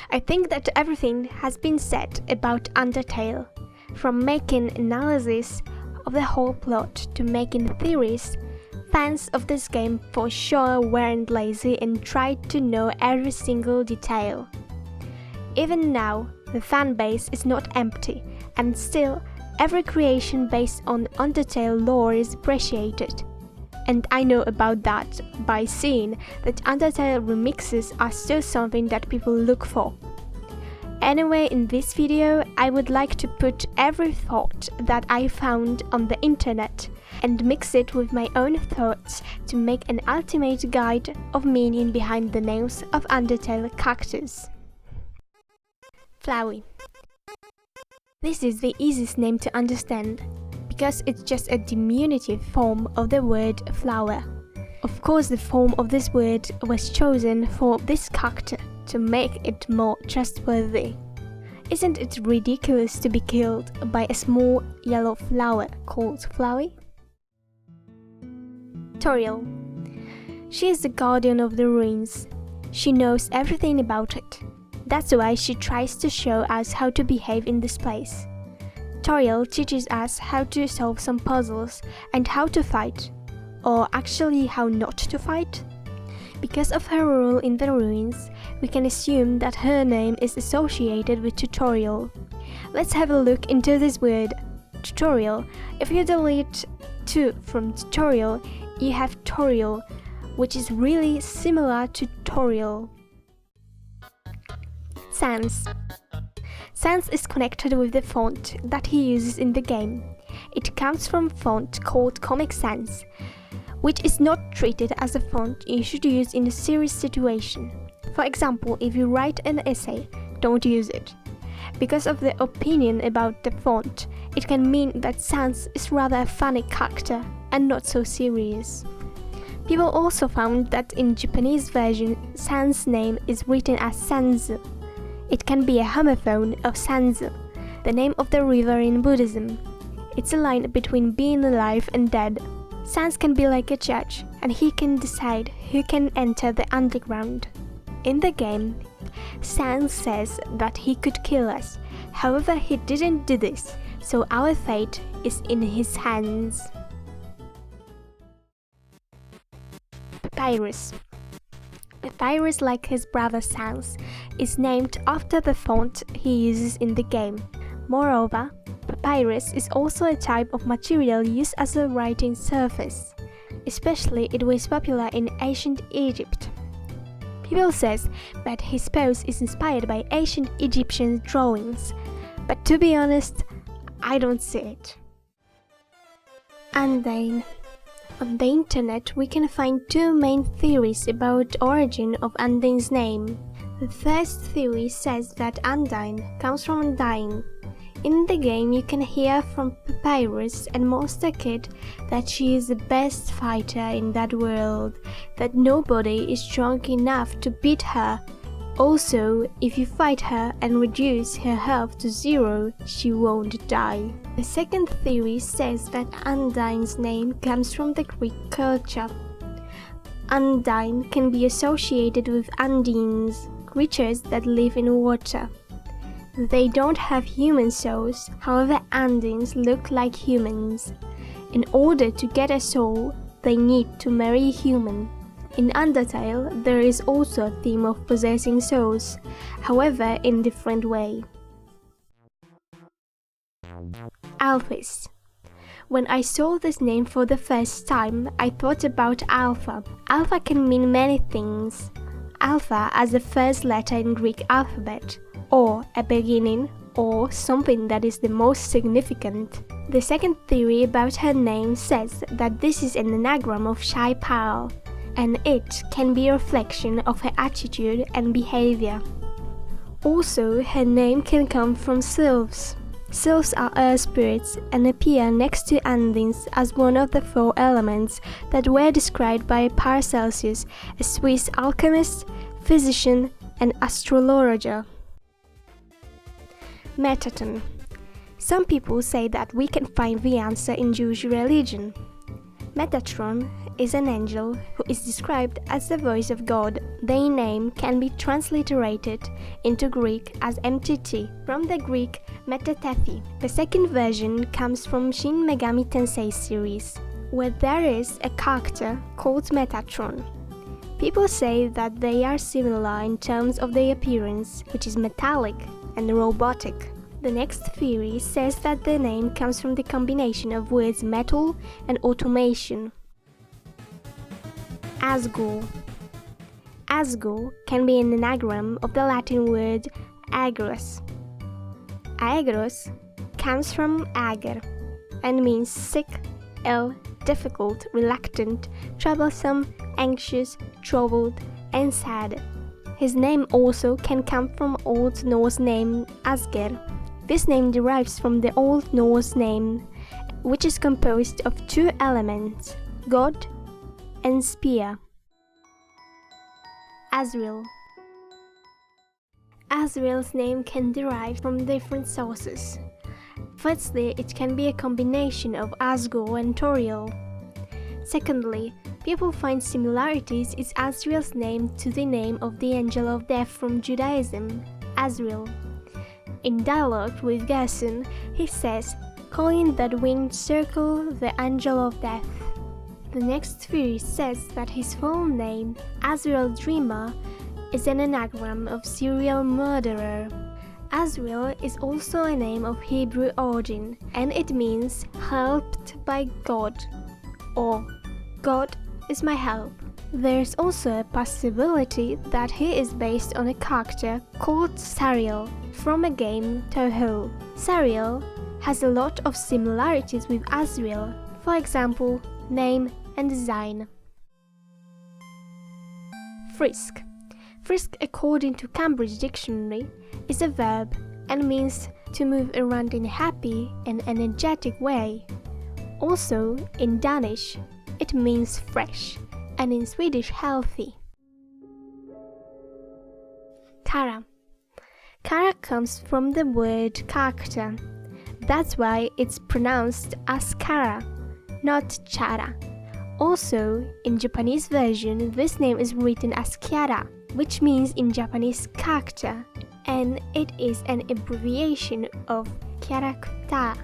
I think that everything has been said about Undertale, from making analysis of the whole plot to making theories. Fans of this game for sure weren't lazy and tried to know every single detail. Even now, the fan base is not empty, and still, every creation based on Undertale lore is appreciated. And I know about that by seeing that Undertale remixes are still something that people look for. Anyway, in this video, I would like to put every thought that I found on the internet and mix it with my own thoughts to make an ultimate guide of meaning behind the names of Undertale characters. Flowey. This is the easiest name to understand, because it's just a diminutive form of the word flower. Of course, the form of this word was chosen for this character to make it more trustworthy. Isn't it ridiculous to be killed by a small yellow flower called Flowey? Toriel. She is the guardian of the ruins. She knows everything about it. That's why she tries to show us how to behave in this place. Toriel teaches us how to solve some puzzles and how to fight, or actually how not to fight. Because of her role in the ruins, we can assume that her name is associated with tutorial. Let's have a look into this word, tutorial. If you delete tu from tutorial, you have Toriel, which is really similar to Toriel. Sans. Sans is connected with the font that he uses in the game. It comes from a font called Comic Sans, which is not treated as a font you should use in a serious situation. For example, if you write an essay, don't use it. Because of the opinion about the font, it can mean that Sans is rather a funny character and not so serious. People also found that in Japanese version, Sans' name is written as Sanzu. It can be a homophone of Sanzu, the name of the river in Buddhism. It's a line between being alive and dead. Sans can be like a judge, and he can decide who can enter the underground. In the game, Sans says that he could kill us, however he didn't do this, so our fate is in his hands. Papyrus. Papyrus, like his brother Sans, is named after the font he uses in the game. Moreover, papyrus is also a type of material used as a writing surface. Especially it was popular in ancient Egypt. People says that his pose is inspired by ancient Egyptian drawings, but to be honest, I don't see it. Undyne. On the internet, we can find two main theories about the origin of Undyne's name. The first theory says that Undyne comes from Undyne. In the game, you can hear from Papyrus and Monster Kid that she is the best fighter in that world, that nobody is strong enough to beat her. Also, if you fight her and reduce her health to 0, she won't die. The second theory says that Undyne's name comes from the Greek culture. Undyne can be associated with undines, creatures that live in water. They don't have human souls, however undines look like humans. In order to get a soul, they need to marry a human. In Undertale, there is also a theme of possessing souls, however in a different way. Alphys. When I saw this name for the first time, I thought about Alpha. Alpha can mean many things. Alpha as the first letter in Greek alphabet, or a beginning, or something that is the most significant. The second theory about her name says that this is an anagram of Shy Pearl, and it can be a reflection of her attitude and behavior. Also, her name can come from sylphs. Sylphs are earth spirits and appear next to undines as one of the 4 elements that were described by Paracelsus, a Swiss alchemist, physician, and astrologer. Metaton. Some people say that we can find the answer in Jewish religion. Metatron is an angel who is described as the voice of God. Their name can be transliterated into Greek as MTT, from the Greek metathethi. The second version comes from Shin Megami Tensei series, where there is a character called Metatron. People say that they are similar in terms of their appearance, which is metallic and robotic. The next theory says that the name comes from the combination of words metal and automation. Asgore. Asgore can be an anagram of the Latin word aegrus. Aegrus comes from ager and means sick, ill, difficult, reluctant, troublesome, anxious, troubled, and sad. His name also can come from Old Norse name Asger. This name derives from the Old Norse name, which is composed of two elements, God and spear. Azrael. Azrael's name can derive from different sources. Firstly, it can be a combination of Asgore and Toriel. Secondly, people find similarities in Azrael's name to the name of the angel of death from Judaism, Azrael. In dialogue with Gerson, he says, calling that winged circle the angel of death. The next theory says that his full name, Azrael Dreamer, is an anagram of serial murderer. Azrael is also a name of Hebrew origin, and it means helped by God, or God is my help. There's also a possibility that he is based on a character called Sariel from a game Toho. Sariel has a lot of similarities with Azrael, for example, name and design. Frisk. Frisk, according to Cambridge Dictionary, is a verb and means to move around in a happy and energetic way. Also, in Danish, it means fresh, and in Swedish, healthy. Kara. Kara comes from the word character. That's why it's pronounced as Kara, not Chara. Also, in Japanese version, this name is written as Kiara, which means in Japanese character, and it is an abbreviation of Kyarakta.